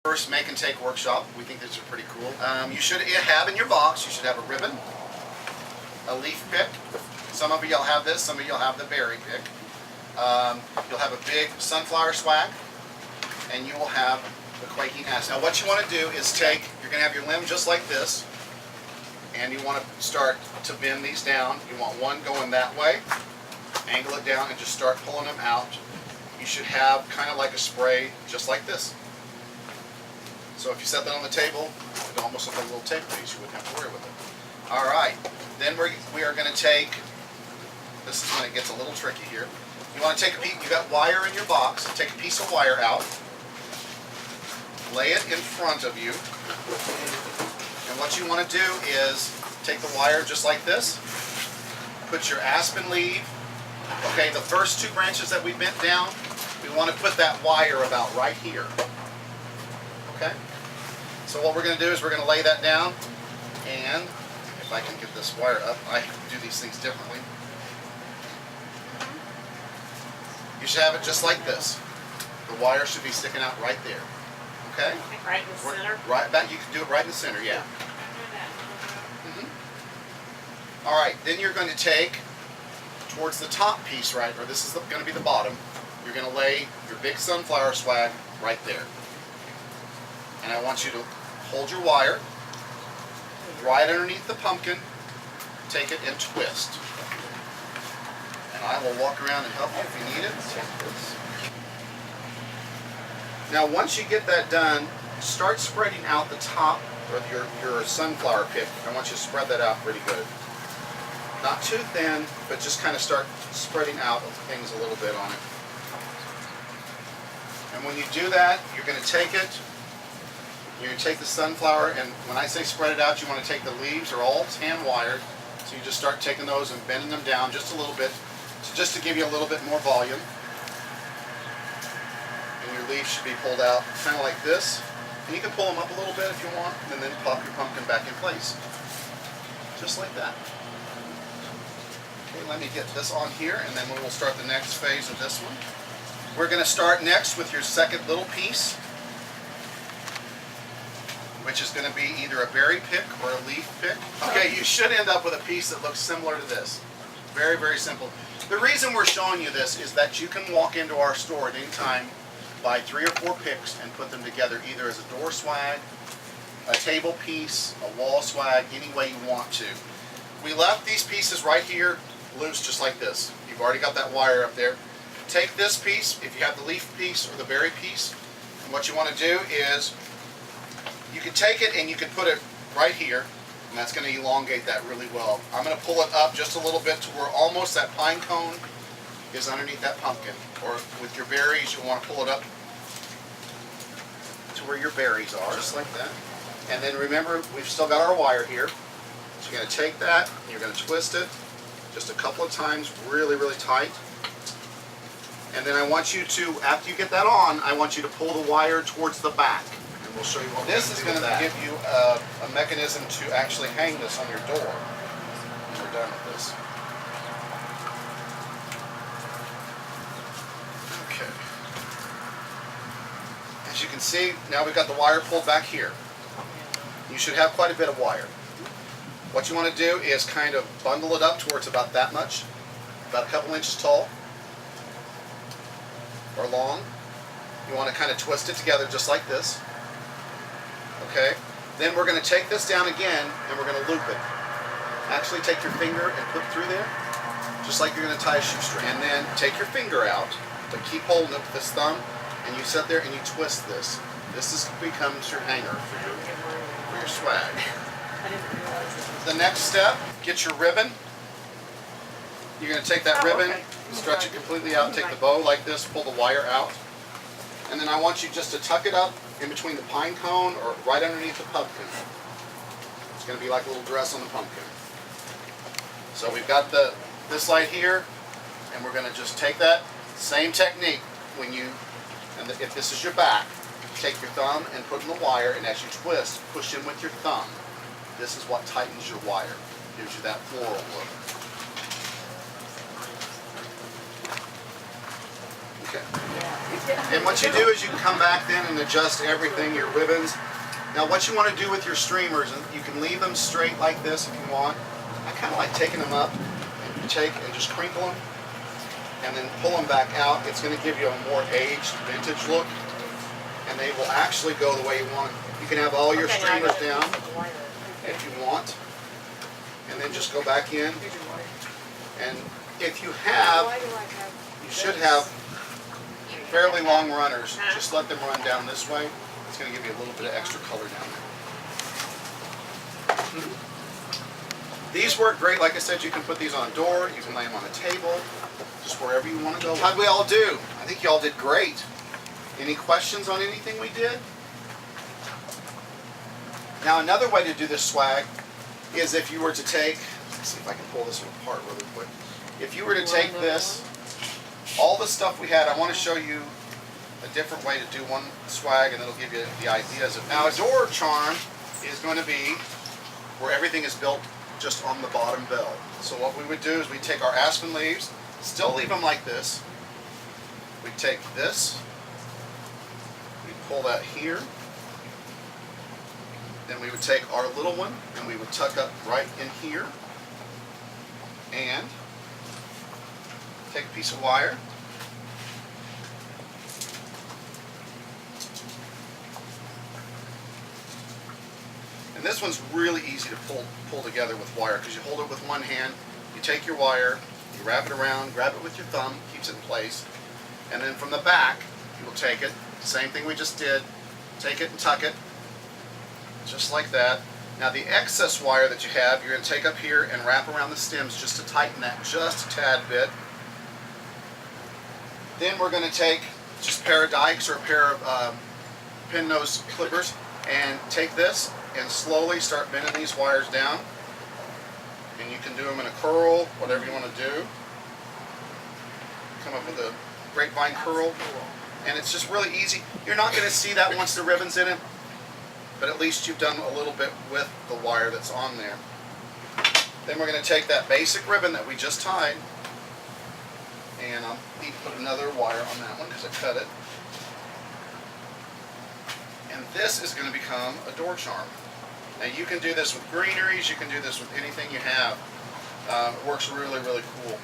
First make and take workshop. We think these are pretty cool. You should have in your box, you should have a ribbon, a leaf pick. Some of you will have this, some of you will have the berry pick. You'll have a big sunflower swag, and you will have the quaking acid. Now what you want to do is take, you're going to have your limb just like this, and you want to start to bend these down. You want one going that way, angle it down, and just start pulling them out. You should have kind of like a spray just like this. So if you set that on the table, it would almost look like a little tape piece. You wouldn't have to worry with it. All right, then we are going to take, this is when it gets a little tricky here. You want to take a piece, you got wire in your box, take a piece of wire out, lay it in front of you, and what you want to do is take the wire just like this, put your aspen leaf, okay, the first two branches that we bent down, we want to put that wire about right here, okay? So what we're going to do is we're going to lay that down, and if I can get this wire up, I do these things differently. You should have it just like this. The wire should be sticking out right there. Okay? Right in the center? Right back. You can do it right in the center, yeah. All right, then you're going to take towards the top piece, right, or this is going to be the bottom. You're going to lay your big sunflower swag right there. And I want you to hold your wire right underneath the pumpkin, take it and twist. And I will walk around and help you if you need it. Now once you get that done, start spreading out the top of your sunflower pick. I want you to spread that out pretty good. Not too thin, but just kind of start spreading out things a little bit on it. And when you do that, you're going to take it, you're going to take the sunflower, and when I say spread it out, you want to take the leaves, they're all hand wired, so you just start taking those and bending them down just a little bit, just to give you a little bit more volume. And your leaves should be pulled out kind of like this. And you can pull them up a little bit if you want, and then pop your pumpkin back in place. Just like that. Okay, let me get this on here, and then we'll start the next phase of this one. We're going to start next with your second little piece, which is going to be either a berry pick or a leaf pick. Okay, you should end up with a piece that looks similar to this. Very, very simple. The reason we're showing you this is that you can walk into our store at any time, buy 3 or 4 picks, and put them together either as a door swag, a table piece, a wall swag, any way you want to. We left these pieces right here loose just like this. You've already got that wire up there. Take this piece, if you have the leaf piece or the berry piece, and what you want to do is you can take it and you can put it right here, and that's going to elongate that really well. I'm going to pull it up just a little bit to where almost that pine cone is underneath that pumpkin. Or with your berries, you want to pull it up to where your berries are, just like that. And then remember, we've still got our wire here. So you're going to take that, and you're going to twist it just a couple of times, really, really tight. And then I want you to, after you get that on, I want you to pull the wire towards the back. And we'll show you what this is going to give you a mechanism to actually hang this on your door when we're done with this. Okay. As you can see, now we've got the wire pulled back here. You should have quite a bit of wire. What you want to do is kind of bundle it up to where it's about that much, about a couple inches tall or long. You want to kind of twist it together just like this. Okay? Then we're going to take this down again and we're going to loop it. Actually take your finger and put it through there, just like you're going to tie a shoestring. And then take your finger out, but keep holding it with this thumb, and you sit there and you twist this. This becomes your hanger for your swag. I didn't realize this. The next step, get your ribbon. You're going to take that ribbon, stretch it completely out, take the bow like this, pull the wire out. And then I want you just to tuck it up in between the pine cone or right underneath the pumpkin. It's going to be like a little dress on the pumpkin. So we've got this light here, and we're going to just take that same technique when you, and if this is your back, take your thumb and put in the wire, and as you twist, push in with your thumb. This is what tightens your wire, gives you that floral look. Okay. Yeah. And what you do is you can come back then and adjust everything, your ribbons. Now what you want to do with your streamers, and you can leave them straight like this if you want. I kind of like taking them up and you take and just crinkle them and then pull them back out. It's going to give you a more aged vintage look, and they will actually go the way you want. You can have all your streamers down if you want, and then just go back in. And if you have, you should have fairly long runners. Just let them run down this way. It's going to give you a little bit of extra color down there. These work great. Like I said, you can put these on a door. You can lay them on a table. Just wherever you want to go. How'd we all do? I think you all did great. Any questions on anything we did? Now another way to do this swag is if you were to take, let's see if I can pull this one apart really quick. If you were to take this, all the stuff we had, I want to show you a different way to do one swag, and it'll give you the ideas of. Now a door charm is going to be where everything is built just on the bottom bell. So what we would do is we take our aspen leaves, still leave them like this. We take this, we pull that here. Then we would take our little one and we would tuck up right in here and take a piece of wire. And this one's really easy to pull together with wire because you hold it with one hand, you take your wire, you wrap it around, grab it with your thumb, keeps it in place, and then from the back you will take it, same thing we just did, take it and tuck it, just like that. Now the excess wire that you have, you're going to take up here and wrap around the stems just to tighten that just a tad bit. Then we're going to take just a pair of dikes or a pair of pin nose clippers and take this and slowly start bending these wires down. And you can do them in a curl, whatever you want to do. Come up with a grapevine curl. And it's just really easy. You're not going to see that once the ribbon's in it, but at least you've done a little bit with the wire that's on there. Then we're going to take that basic ribbon that we just tied, and I'll need to put another wire on that one because I cut it. And this is going to become a door charm. Now you can do this with greeneries, you can do this with anything you have. It works really, really cool.